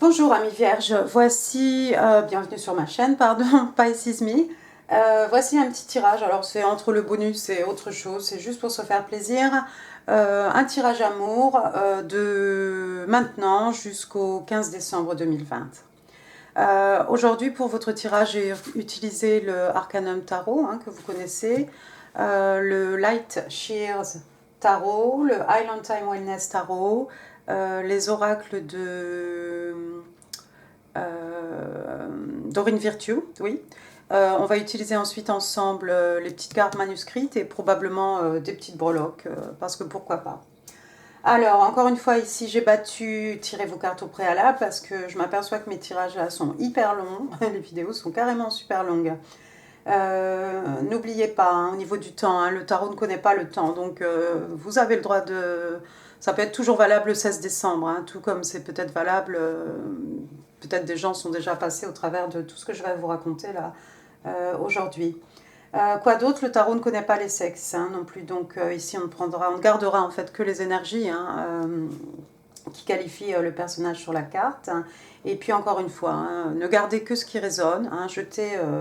Bonjour amis vierges, voici, bienvenue sur ma chaîne, pardon, Pisces Me. Voici un petit tirage, alors c'est entre le bonus et autre chose, c'est juste pour se faire plaisir. Un tirage amour de maintenant jusqu'au 15 décembre 2020. Aujourd'hui pour votre tirage, j'ai utilisé le Arcanum Tarot que vous connaissez, le Light Shears Tarot, le Island Time Wellness Tarot, les oracles de Dorine Virtue, oui. On va utiliser ensuite ensemble les petites cartes manuscrites et probablement des petites breloques, parce que pourquoi pas. Alors, encore une fois, ici, j'ai battu, tirez vos cartes au préalable, parce que je m'aperçois que mes tirages là sont hyper longs. Les vidéos sont carrément super longues. N'oubliez pas, au niveau du temps, le tarot ne connaît pas le temps, donc vous avez le droit de... Ça peut être toujours valable le 16 décembre, tout comme c'est peut-être valable... peut-être des gens sont déjà passés au travers de tout ce que je vais vous raconter là aujourd'hui. Quoi d'autre? Le tarot ne connaît pas les sexes non plus, donc ici on ne gardera en fait que les énergies qui qualifient le personnage sur la carte. Et puis encore une fois, ne gardez que ce qui résonne,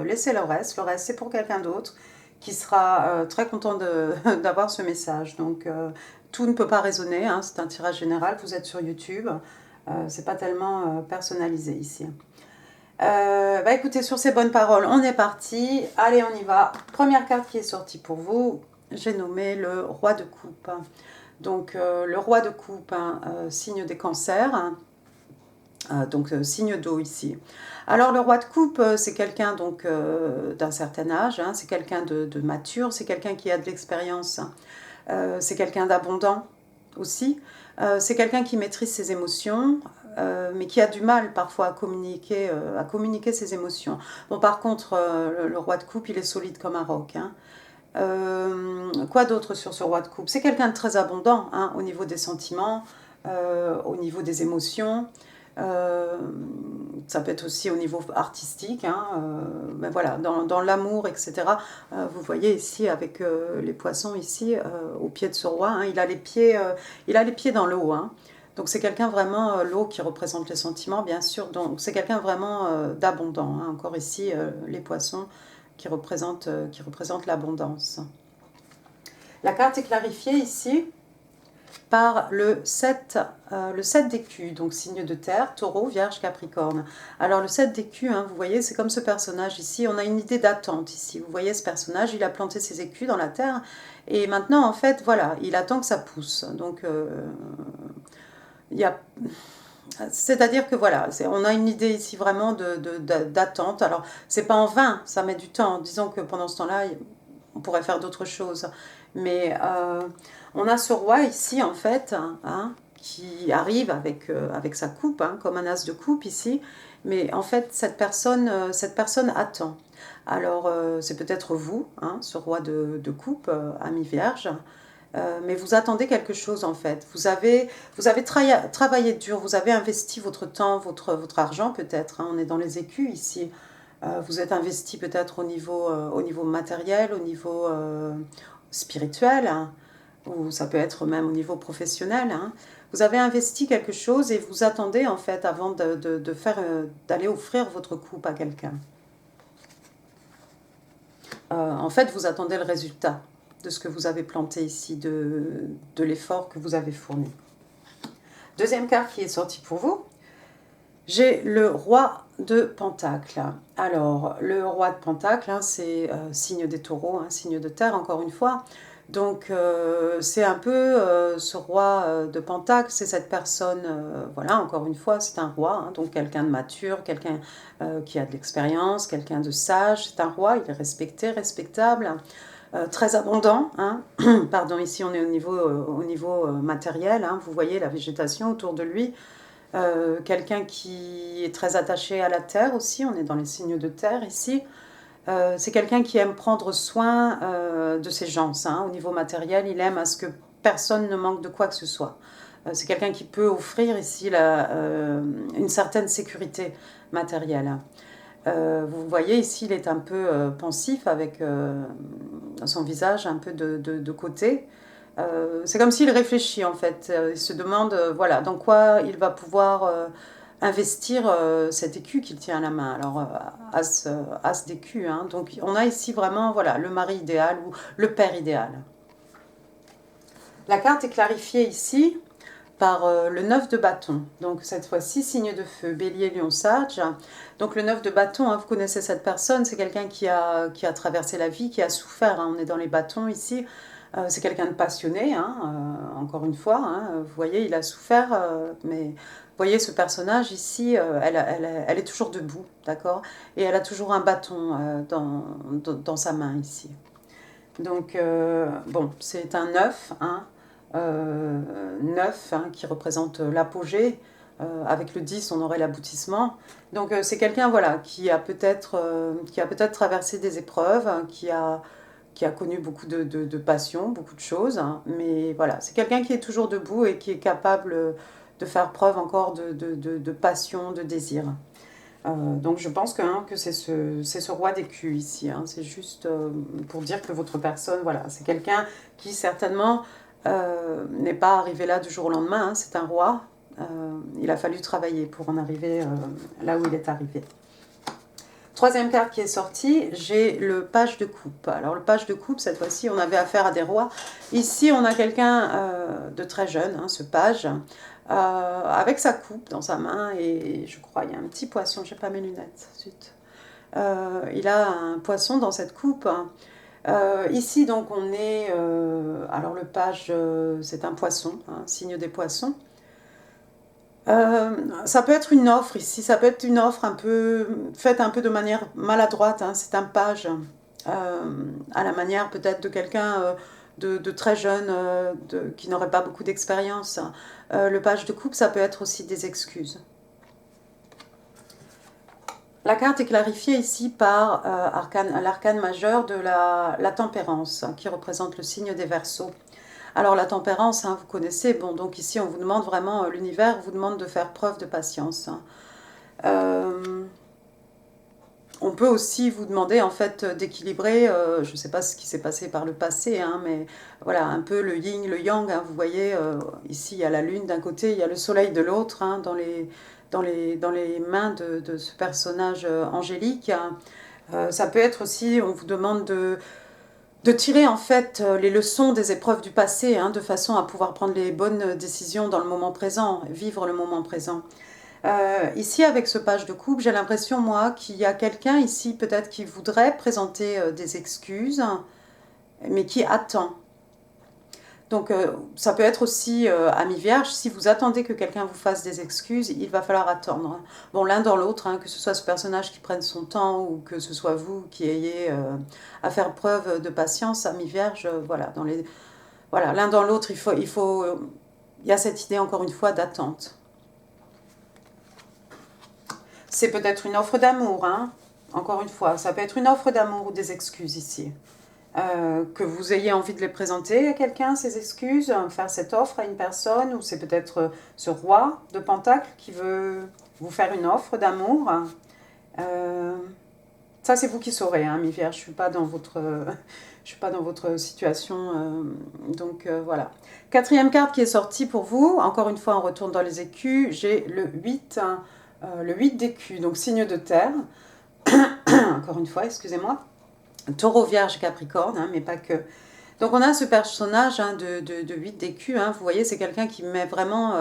laissez le reste c'est pour quelqu'un d'autre qui sera très content d'avoir ce message. Donc tout ne peut pas résonner, c'est un tirage général, vous êtes sur YouTube, c'est pas tellement personnalisé ici. Écoutez, sur ces bonnes paroles, on est parti. Allez, on y va. Première carte qui est sortie pour vous, j'ai nommé le roi de coupe. Donc, le roi de coupe, signe des cancers, donc signe d'eau ici. Alors, le roi de coupe, c'est quelqu'un donc d'un certain âge, c'est quelqu'un de mature, c'est quelqu'un qui a de l'expérience, c'est quelqu'un d'abondant aussi. C'est quelqu'un qui maîtrise ses émotions, mais qui a du mal parfois à communiquer ses émotions. Bon, par contre, le roi de coupe, il est solide comme un roc. Quoi d'autre sur ce roi de coupe? C'est quelqu'un de très abondant au niveau des sentiments, au niveau des émotions. Ça peut être aussi au niveau artistique, mais voilà, dans l'amour, etc. Vous voyez ici avec les poissons ici au pied de ce roi, il a les pieds dans l'eau. Donc c'est quelqu'un vraiment, l'eau qui représente les sentiments, bien sûr. Donc c'est quelqu'un vraiment d'abondant. Encore ici, les poissons qui représentent l'abondance. La carte est clarifiée ici par le 7 d'écus, donc signe de terre, taureau, vierge, capricorne. Alors le 7 d'écus, vous voyez, c'est comme ce personnage ici, on a une idée d'attente ici. Vous voyez ce personnage, il a planté ses écus dans la terre, et maintenant, en fait, voilà, il attend que ça pousse. Donc, il y a... C'est-à-dire que voilà, on a une idée ici vraiment d'attente. Alors, c'est pas en vain, ça met du temps. Disons que pendant ce temps-là, on pourrait faire d'autres choses. Mais on a ce roi ici, en fait, qui arrive avec sa coupe, comme un as de coupe ici. Mais en fait, cette personne attend. Alors, c'est peut-être vous, ce roi de coupe, ami vierge. Mais vous attendez quelque chose en fait. Vous avez travaillé dur, vous avez investi votre temps, votre argent peut-être. On est dans les écus ici. Vous êtes investi peut-être au niveau matériel, au niveau spirituel, ou ça peut être même au niveau professionnel. Vous avez investi quelque chose et vous attendez en fait avant d'aller offrir votre coupe à quelqu'un. En fait, vous attendez le résultat de ce que vous avez planté ici, de l'effort que vous avez fourni. Deuxième carte qui est sortie pour vous, j'ai le roi de Pentacle. Alors, le roi de Pentacle, c'est signe des taureaux, signe de terre, encore une fois. Donc, c'est un peu ce roi de Pentacle, c'est cette personne, voilà, encore une fois, c'est un roi, donc quelqu'un de mature, quelqu'un qui a de l'expérience, quelqu'un de sage. C'est un roi, il est respecté, respectable. Très abondant, pardon, ici on est au niveau matériel, vous voyez la végétation autour de lui, quelqu'un qui est très attaché à la terre aussi, on est dans les signes de terre ici, c'est quelqu'un qui aime prendre soin de ses gens, au niveau matériel, il aime à ce que personne ne manque de quoi que ce soit. C'est quelqu'un qui peut offrir ici une certaine sécurité matérielle. Vous voyez ici, il est un peu pensif avec son visage un peu de côté. C'est comme s'il réfléchit en fait. Il se demande voilà, dans quoi il va pouvoir investir cet écu qu'il tient à la main. Alors, as d'écu, hein. Donc on a ici vraiment voilà, le mari idéal ou le père idéal. La carte est clarifiée ici par le 9 de bâton. Donc cette fois-ci, signe de feu, bélier, lion, sage. Donc le 9 de bâton, hein, vous connaissez cette personne, c'est quelqu'un qui a traversé la vie, qui a souffert. Hein. On est dans les bâtons ici. C'est quelqu'un de passionné, hein, encore une fois. Hein, vous voyez, il a souffert, mais vous voyez ce personnage ici, elle est toujours debout, d'accord? Et elle a toujours un bâton dans sa main ici. Donc, bon, c'est un 9, hein, 9 hein, qui représente l'apogée. Avec le 10, on aurait l'aboutissement. Donc, c'est quelqu'un voilà, qui a peut-être traversé des épreuves, hein, qui a connu beaucoup de passion, beaucoup de choses. Hein, mais voilà, c'est quelqu'un qui est toujours debout et qui est capable de faire preuve encore de passion, de désir. Donc je pense que c'est ce roi d'écu ici. Hein. C'est juste pour dire que votre personne, voilà, c'est quelqu'un qui certainement n'est pas arrivé là du jour au lendemain. Hein. C'est un roi. Il a fallu travailler pour en arriver là où il est arrivé. Troisième carte qui est sortie, j'ai le page de coupe. Alors le page de coupe, cette fois-ci, on avait affaire à des rois. Ici, on a quelqu'un de très jeune, hein, ce page, avec sa coupe dans sa main et je crois il y a un petit poisson, j'ai pas mes lunettes, zut. Il a un poisson dans cette coupe. Ici, donc, on est... alors le page, c'est un poisson, hein, signe des poissons. Ça peut être une offre ici, ça peut être une offre un peu faite un peu de manière maladroite. Hein. C'est un page à la manière peut-être de quelqu'un de très jeune qui n'aurait pas beaucoup d'expérience. Le page de coupe, ça peut être aussi des excuses. La carte est clarifiée ici par l'arcane majeur de la tempérance, qui représente le signe des Verseaux. Alors la tempérance, hein, vous connaissez, bon donc ici on vous demande vraiment, l'univers vous demande de faire preuve de patience. Hein. On peut aussi vous demander en fait d'équilibrer, je ne sais pas ce qui s'est passé par le passé, hein, mais voilà un peu le yin, le yang, hein, vous voyez, ici il y a la lune d'un côté, il y a le soleil de l'autre, hein, dans les mains de ce personnage angélique. Hein. Ça peut être aussi, on vous demande de tirer en fait les leçons des épreuves du passé, hein, de façon à pouvoir prendre les bonnes décisions dans le moment présent, vivre le moment présent. Ici, avec ce page de coupe, j'ai l'impression, moi, qu'il y a quelqu'un ici, peut-être, qui voudrait présenter des excuses, mais qui attend. Donc, ça peut être aussi, ami vierge, si vous attendez que quelqu'un vous fasse des excuses, il va falloir attendre. Bon, l'un dans l'autre, hein, que ce soit ce personnage qui prenne son temps ou que ce soit vous qui ayez à faire preuve de patience, ami vierge, voilà, voilà, l'un dans l'autre, il y a cette idée, encore une fois, d'attente. C'est peut-être une offre d'amour, hein, encore une fois, ça peut être une offre d'amour ou des excuses ici. Que vous ayez envie de les présenter à quelqu'un, ces excuses, faire cette offre à une personne, ou c'est peut-être ce roi de Pentacle qui veut vous faire une offre d'amour. Ça, c'est vous qui saurez, hein, mi-vierge, je ne suis pas dans votre situation, donc voilà. Quatrième carte qui est sortie pour vous, encore une fois, on retourne dans les écus, j'ai le 8, hein, le 8 d'écus, donc signe de terre, encore une fois, excusez-moi. Taureau, Vierge, Capricorne, hein, mais pas que. Donc on a ce personnage hein, de 8 d'écus, hein, vous voyez, c'est quelqu'un qui met vraiment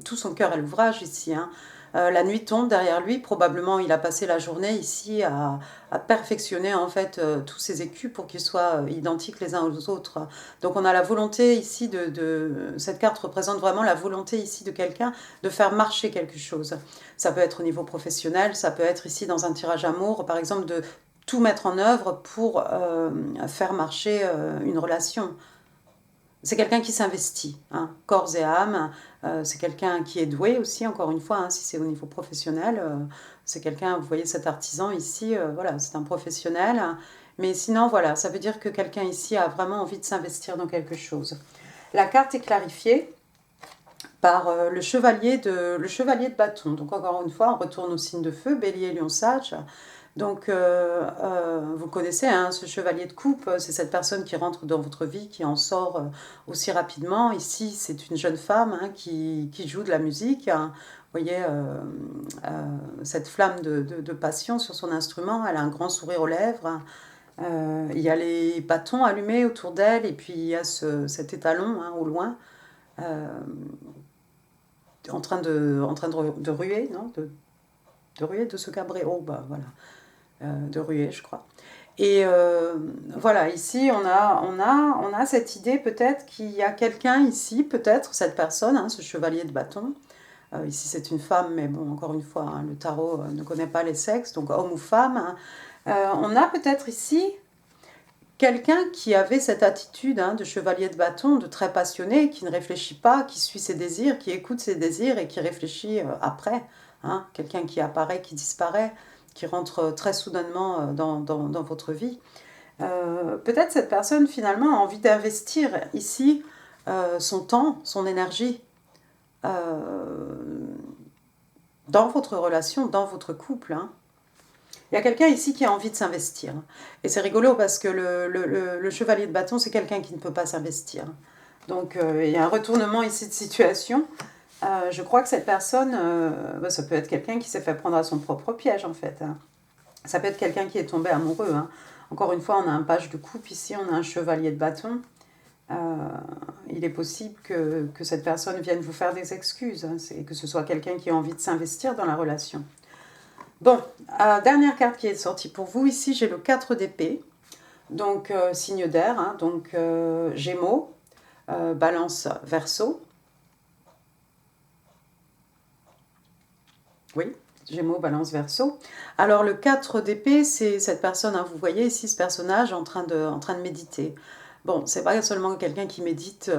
tout son cœur à l'ouvrage ici. Hein. La nuit tombe derrière lui, probablement il a passé la journée ici à perfectionner en fait tous ces écus pour qu'ils soient identiques les uns aux autres. Donc on a la volonté ici cette carte représente vraiment la volonté ici de quelqu'un de faire marcher quelque chose. Ça peut être au niveau professionnel, ça peut être ici dans un tirage amour, par exemple de tout mettre en œuvre pour faire marcher une relation. C'est quelqu'un qui s'investit, hein, corps et âme. C'est quelqu'un qui est doué aussi, encore une fois, hein, si c'est au niveau professionnel. C'est quelqu'un, vous voyez cet artisan ici, voilà, c'est un professionnel. Mais sinon, voilà, ça veut dire que quelqu'un ici a vraiment envie de s'investir dans quelque chose. La carte est clarifiée par le chevalier de bâton. Donc encore une fois, on retourne au signe de feu, bélier, lion, sage. Donc, vous connaissez hein, ce chevalier de coupe, c'est cette personne qui rentre dans votre vie, qui en sort aussi rapidement. Ici, c'est une jeune femme hein, qui joue de la musique. Hein. Vous voyez cette flamme de passion sur son instrument. Elle a un grand sourire aux lèvres. Il y a les bâtons allumés autour d'elle et puis il y a cet étalon hein, au loin en train de ruer, non de ruer, de se cabrer. Oh, bah voilà. De ruée, je crois. Et voilà, ici, on a cette idée peut-être qu'il y a quelqu'un ici, peut-être cette personne, hein, ce chevalier de bâton. Ici, c'est une femme, mais bon, encore une fois, hein, le tarot ne connaît pas les sexes, donc homme ou femme. Hein. On a peut-être ici quelqu'un qui avait cette attitude hein, de chevalier de bâton, de très passionné, qui ne réfléchit pas, qui suit ses désirs, qui écoute ses désirs et qui réfléchit après. Hein. Quelqu'un qui apparaît, qui disparaît, qui rentre très soudainement dans votre vie. Peut-être cette personne finalement a envie d'investir ici son temps, son énergie dans votre relation, dans votre couple. Hein. Il y a quelqu'un ici qui a envie de s'investir. Et c'est rigolo parce que le chevalier de bâton, c'est quelqu'un qui ne peut pas s'investir. Donc il y a un retournement ici de situation. Je crois que cette personne, ça peut être quelqu'un qui s'est fait prendre à son propre piège en fait. Hein. Ça peut être quelqu'un qui est tombé amoureux. Hein. Encore une fois, on a un page de coupe ici, on a un chevalier de bâton. Il est possible que cette personne vienne vous faire des excuses. Hein. Que ce soit quelqu'un qui a envie de s'investir dans la relation. Bon, dernière carte qui est sortie pour vous. Ici, j'ai le 4 d'épée. Donc, signe d'air. Hein, donc, Gémeaux, Balance, Verseau. Oui, Gémeaux, Balance, Verseau. Alors, le 4 d'épée, c'est cette personne. Hein, vous voyez ici ce personnage en train de méditer. Bon, c'est pas seulement quelqu'un qui médite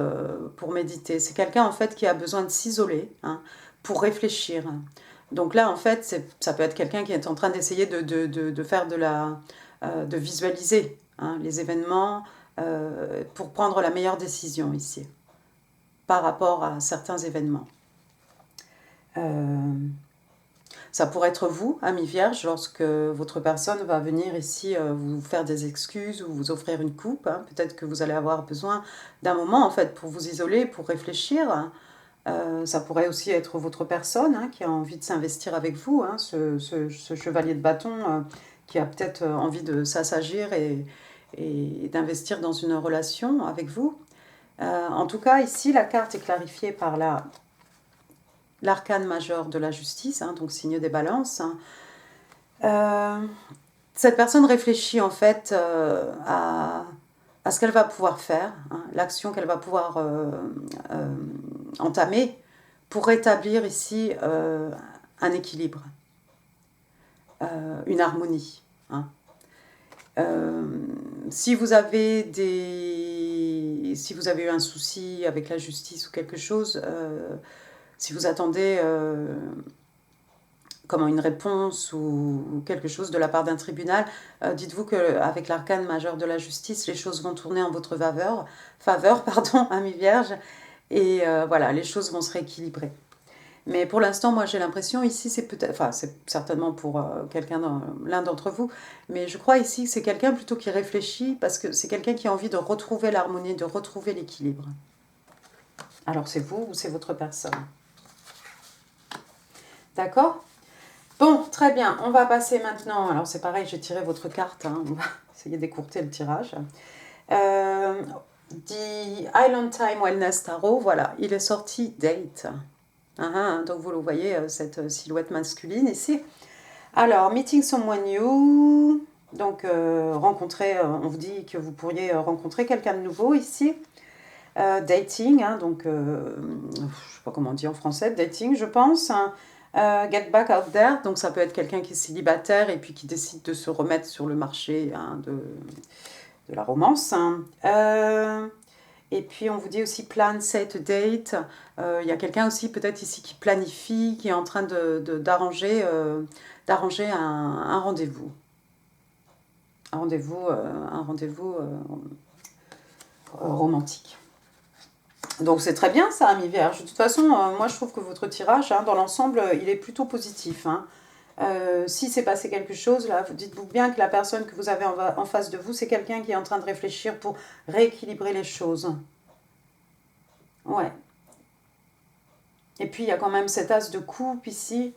pour méditer. C'est quelqu'un, en fait, qui a besoin de s'isoler hein, pour réfléchir. Donc là, en fait, ça peut être quelqu'un qui est en train d'essayer de faire de visualiser hein, les événements pour prendre la meilleure décision ici, par rapport à certains événements. Ça pourrait être vous, ami Vierge, lorsque votre personne va venir ici vous faire des excuses ou vous offrir une coupe. Hein. Peut-être que vous allez avoir besoin d'un moment, en fait, pour vous isoler, pour réfléchir. Hein. Ça pourrait aussi être votre personne hein, qui a envie de s'investir avec vous, hein, ce chevalier de bâton qui a peut-être envie de s'assagir et d'investir dans une relation avec vous. En tout cas, ici, la carte est clarifiée par l'arcane majeur de la justice, hein, donc signe des balances. Hein. Cette personne réfléchit en fait à ce qu'elle va pouvoir faire, hein, l'action qu'elle va pouvoir entamer pour rétablir ici un équilibre, une harmonie. Hein. Si vous avez eu un souci avec la justice ou quelque chose, si vous attendez comment une réponse ou quelque chose de la part d'un tribunal, dites-vous qu'avec l'arcane majeur de la justice, les choses vont tourner en votre faveur, ami Vierge, et voilà, les choses vont se rééquilibrer. Mais pour l'instant, moi j'ai l'impression ici, c'est peut-être, enfin c'est certainement pour l'un d'entre vous, mais je crois ici que c'est quelqu'un plutôt qui réfléchit, parce que c'est quelqu'un qui a envie de retrouver l'harmonie, de retrouver l'équilibre. Alors c'est vous ou c'est votre personne? D'accord? Bon, très bien, on va passer maintenant, alors c'est pareil, j'ai tiré votre carte, hein, on va essayer d'écourter le tirage. The Island Time Wellness Tarot, voilà, il est sorti Date. Donc vous le voyez, cette silhouette masculine ici. Alors, Meeting Someone New, donc rencontrer, on vous dit que vous pourriez rencontrer quelqu'un de nouveau ici. Dating, hein, donc je ne sais pas comment on dit en français, dating je pense. Hein. Get back out there, donc ça peut être quelqu'un qui est célibataire et puis qui décide de se remettre sur le marché hein, de la romance. Hein. Et puis on vous dit aussi plan, set a date. Il y a quelqu'un aussi peut-être ici qui planifie, qui est en train d'arranger un rendez-vous. Un rendez-vous romantique. Donc c'est très bien ça, ami Vierge. De toute façon, moi je trouve que votre tirage, hein, dans l'ensemble, il est plutôt positif. Hein. Si c'est passé quelque chose, là, vous dites-vous bien que la personne que vous avez en face de vous, c'est quelqu'un qui est en train de réfléchir pour rééquilibrer les choses. Ouais. Et puis, il y a quand même cet as de coupe ici.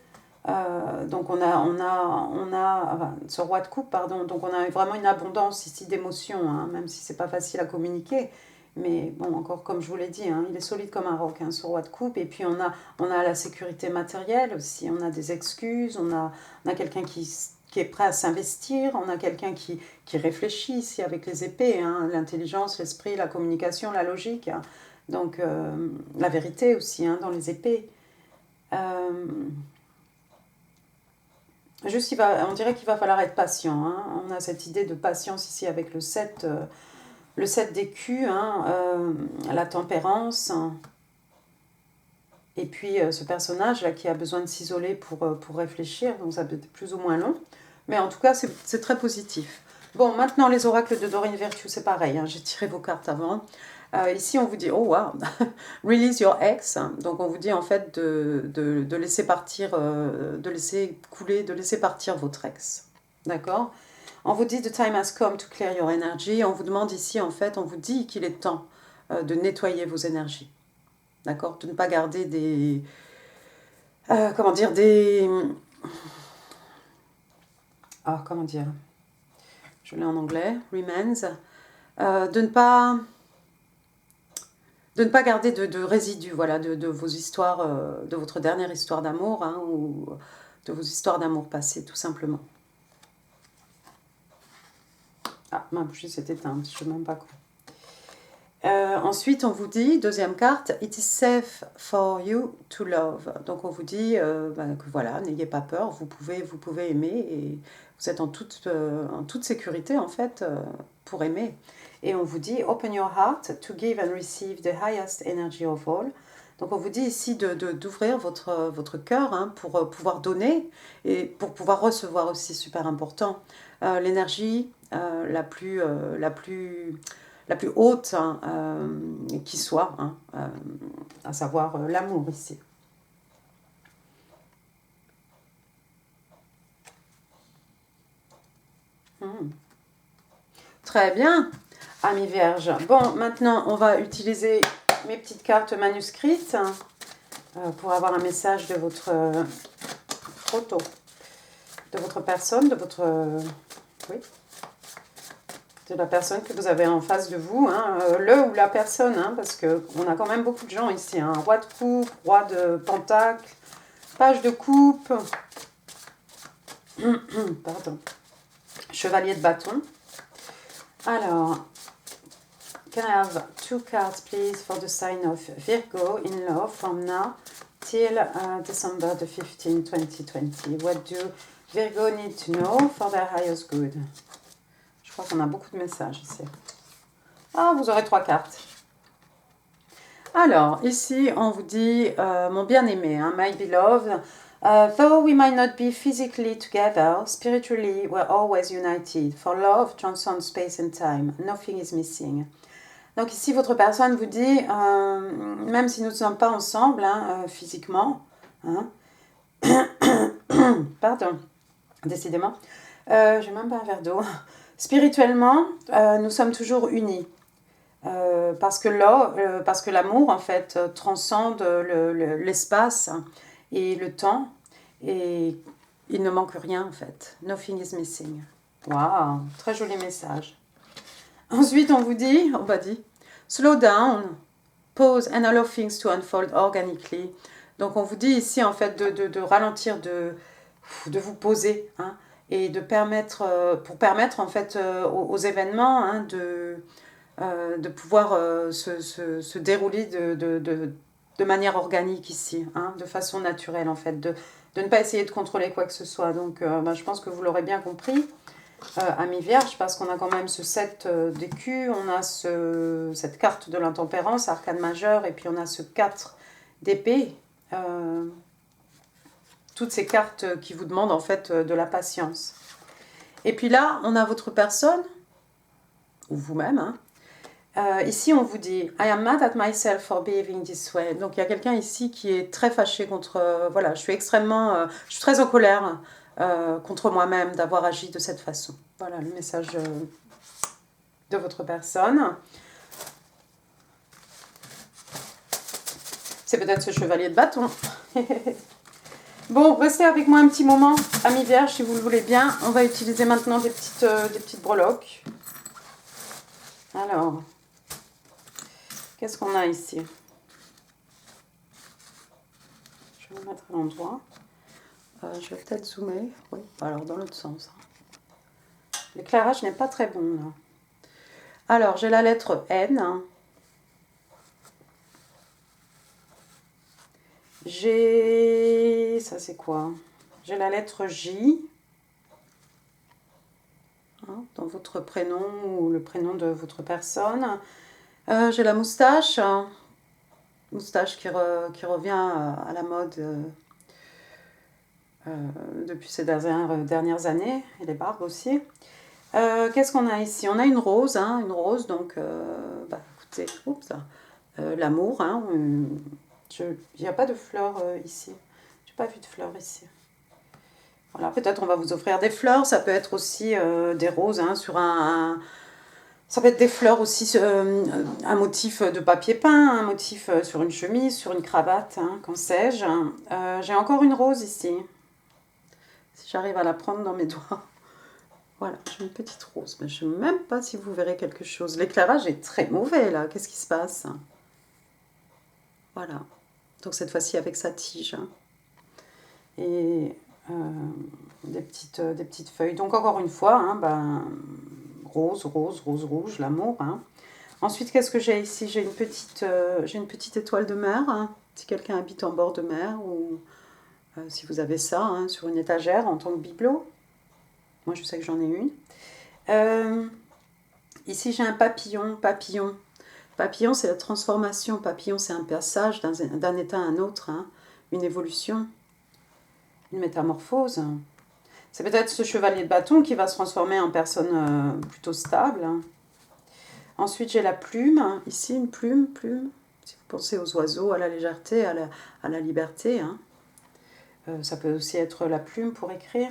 Donc, enfin, ce roi de coupe, pardon. Donc, on a vraiment une abondance ici d'émotions, hein, même si c'est pas facile à communiquer. Mais bon, encore comme je vous l'ai dit, hein, il est solide comme un roc, hein, ce roi de coupe. Et puis, on a la sécurité matérielle aussi. On a des excuses. On a quelqu'un qui est prêt à s'investir. On a quelqu'un qui réfléchit ici avec les épées, hein, l'intelligence, l'esprit, la communication, la logique, hein. Donc, la vérité aussi, hein, dans les épées. Euh, Juste, on dirait qu'il va falloir être patient, hein. On a cette idée de patience ici avec le 7 d'écus, hein, la tempérance. Hein. Et puis, ce personnage-là qui a besoin de s'isoler pour réfléchir, donc ça peut être plus ou moins long. Mais en tout cas, c'est très positif. Bon, maintenant, les oracles de Doreen Virtue, c'est pareil, hein, j'ai tiré vos cartes avant. Ici, on vous dit, oh wow, release your ex. Donc, on vous dit en fait de laisser partir, de laisser couler, de laisser partir votre ex. D'accord? On vous dit, the time has come to clear your energy. On vous demande ici, en fait, on vous dit qu'il est temps de nettoyer vos énergies. D'accord? De ne pas garder des. Comment dire? Des. Ah, comment dire? Je l'ai en anglais. Remains. De ne pas garder de résidus, voilà, de vos histoires, de votre dernière histoire d'amour, hein, ou de vos histoires d'amour passées, tout simplement. Ah, ma bougie s'est éteinte, je ne sais même pas quoi. Ensuite, on vous dit, deuxième carte, it is safe for you to love. Donc, on vous dit que voilà, n'ayez pas peur, vous pouvez aimer et vous êtes en toute sécurité en fait pour aimer. Et on vous dit, open your heart to give and receive the highest energy of all. Donc, on vous dit ici d'ouvrir votre cœur, hein, pour pouvoir donner et pour pouvoir recevoir aussi, super important, l'énergie la plus haute, hein, qui soit, hein, à savoir l'amour ici. Très bien, amis vierges. Bon, maintenant, on va utiliser mes petites cartes manuscrites pour avoir un message de votre photo, de votre personne, de votre... oui, de la personne que vous avez en face de vous, hein, le ou la personne, hein, parce qu'on a quand même beaucoup de gens ici, hein, roi de coupe, roi de pentacle, page de coupe, pardon, chevalier de bâton. Alors, can I have 2 cards please for the sign of Virgo in love from now till December the 15th, 2020. What do Virgo need to know for their highest good? Je crois qu'on a beaucoup de messages ici. Ah, vous aurez 3 cartes. Alors, ici, on vous dit, mon bien-aimé, hein, my beloved, though we might not be physically together, spiritually we're always united. For love transcends space and time. Nothing is missing. Donc ici, votre personne vous dit, même si nous ne sommes pas ensemble, hein, physiquement, hein, pardon, décidément, j'ai même pas un verre d'eau. Spirituellement, nous sommes toujours unis. Parce que l'amour, en fait, transcende l'espace et le temps. Et il ne manque rien, en fait. Nothing is missing. Waouh, très joli message. Ensuite, on vous dit, slow down, pause and allow things to unfold organically. Donc, on vous dit ici, en fait, de ralentir, de vous poser, hein, et pour permettre, en fait, aux événements, hein, de pouvoir se dérouler de manière organique ici, hein, de façon naturelle, en fait, de ne pas essayer de contrôler quoi que ce soit. Donc, je pense que vous l'aurez bien compris. Amis vierges, parce qu'on a quand même ce 7 d'écus, on a cette carte de l'intempérance, arcane majeur, et puis on a ce 4 d'épée. Toutes ces cartes qui vous demandent en fait de la patience. Et puis là, on a votre personne, ou vous-même, hein. Ici, on vous dit « I am mad at myself for behaving this way ». Donc, il y a quelqu'un ici qui est très fâché contre... voilà, je suis très en colère contre moi-même d'avoir agi de cette façon. Voilà le message de votre personne. C'est peut-être ce chevalier de bâton. Bon, restez avec moi un petit moment, amis vierges, si vous le voulez bien. On va utiliser maintenant des petites breloques. Alors, qu'est-ce qu'on a ici? Je vais me mettre à l'endroit. Je vais peut-être zoomer. Oui, alors dans l'autre sens. L'éclairage n'est pas très bon là. Alors, j'ai la lettre N. J'ai... ça c'est quoi? J'ai la lettre J. Hein, dans votre prénom ou le prénom de votre personne. J'ai la moustache. Moustache qui revient à la mode depuis ces dernières années. Et les barbes aussi. Qu'est-ce qu'on a ici? On a une rose, donc, écoutez, oups, l'amour, il n'y a pas de fleurs ici, j'ai pas vu de fleurs ici. Voilà, peut-être on va vous offrir des fleurs, ça peut être aussi des roses, ça peut être des fleurs aussi, un motif de papier peint, un motif sur une chemise, sur une cravate, qu'en sais-je. J'ai encore une rose ici, si j'arrive à la prendre dans mes doigts. Voilà, j'ai une petite rose, mais je ne sais même pas si vous verrez quelque chose. L'éclairage est très mauvais là, qu'est-ce qui se passe? Voilà, donc cette fois-ci avec sa tige. Et des petites feuilles. Donc encore une fois, rose, rouge, l'amour. Ensuite, qu'est-ce que j'ai ici? J'ai une petite étoile de mer, si quelqu'un habite en bord de mer, ou si vous avez ça, sur une étagère en tant que bibelot. Moi, je sais que j'en ai une. Ici, j'ai un papillon. Papillon, c'est la transformation. Papillon, c'est un passage d'un état à un autre, une évolution, une métamorphose. C'est peut-être ce chevalier de bâton qui va se transformer en personne plutôt stable. Ensuite, j'ai la plume. Ici, une plume. Si vous pensez aux oiseaux, à la légèreté, à la liberté. Ça peut aussi être la plume pour écrire.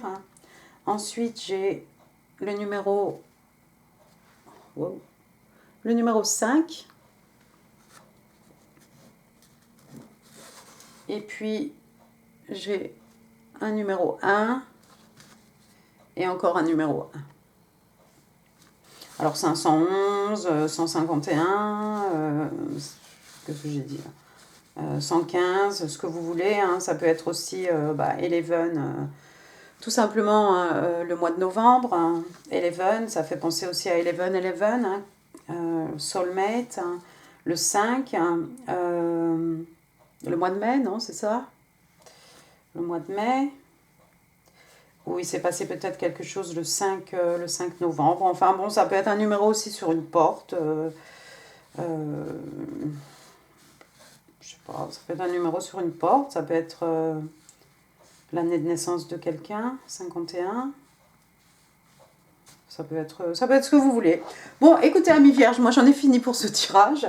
Ensuite, j'ai le numéro 5. Et puis, j'ai un numéro 1 et encore un numéro 1. Alors 511, 151, qu'est-ce que j'ai dit là, 115, ce que vous voulez. Ça peut être aussi 11. Tout simplement, le mois de novembre, 11, ça fait penser aussi à 11, soulmate, le 5, le mois de mai, non, c'est ça? Le mois de mai, où il s'est passé peut-être quelque chose le 5 novembre. Enfin bon, ça peut être un numéro aussi sur une porte. Je sais pas, ça peut être un numéro sur une porte, ça peut être... l'année de naissance de quelqu'un, 51. Ça peut être ce que vous voulez. Bon, écoutez, amis vierges, moi j'en ai fini pour ce tirage.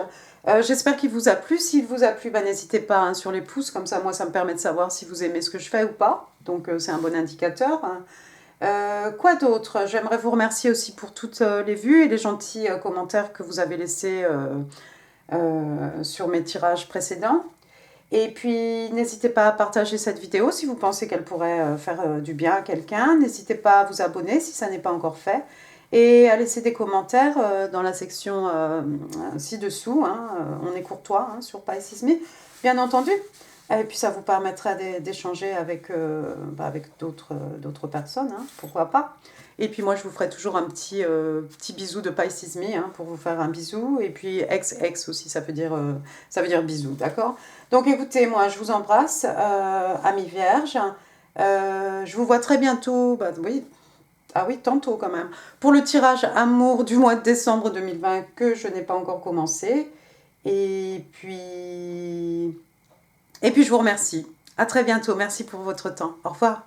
J'espère qu'il vous a plu. S'il vous a plu, n'hésitez pas sur les pouces. Comme ça, moi, ça me permet de savoir si vous aimez ce que je fais ou pas. Donc, c'est un bon indicateur. Quoi d'autre? J'aimerais vous remercier aussi pour toutes les vues et les gentils commentaires que vous avez laissés sur mes tirages précédents. Et puis, n'hésitez pas à partager cette vidéo si vous pensez qu'elle pourrait faire du bien à quelqu'un. N'hésitez pas à vous abonner si ça n'est pas encore fait. Et à laisser des commentaires dans la section ci-dessous. On est courtois sur Pisces Me, bien entendu. Et puis, ça vous permettra d'échanger avec d'autres personnes, pourquoi pas. Et puis moi, je vous ferai toujours un petit bisou de Pisces Me pour vous faire un bisou. Et puis XX aussi, ça veut dire bisou, d'accord? Donc écoutez, moi, je vous embrasse, amis vierges. Je vous vois très bientôt, tantôt quand même, pour le tirage amour du mois de décembre 2020 que je n'ai pas encore commencé. Et puis, je vous remercie. À très bientôt. Merci pour votre temps. Au revoir.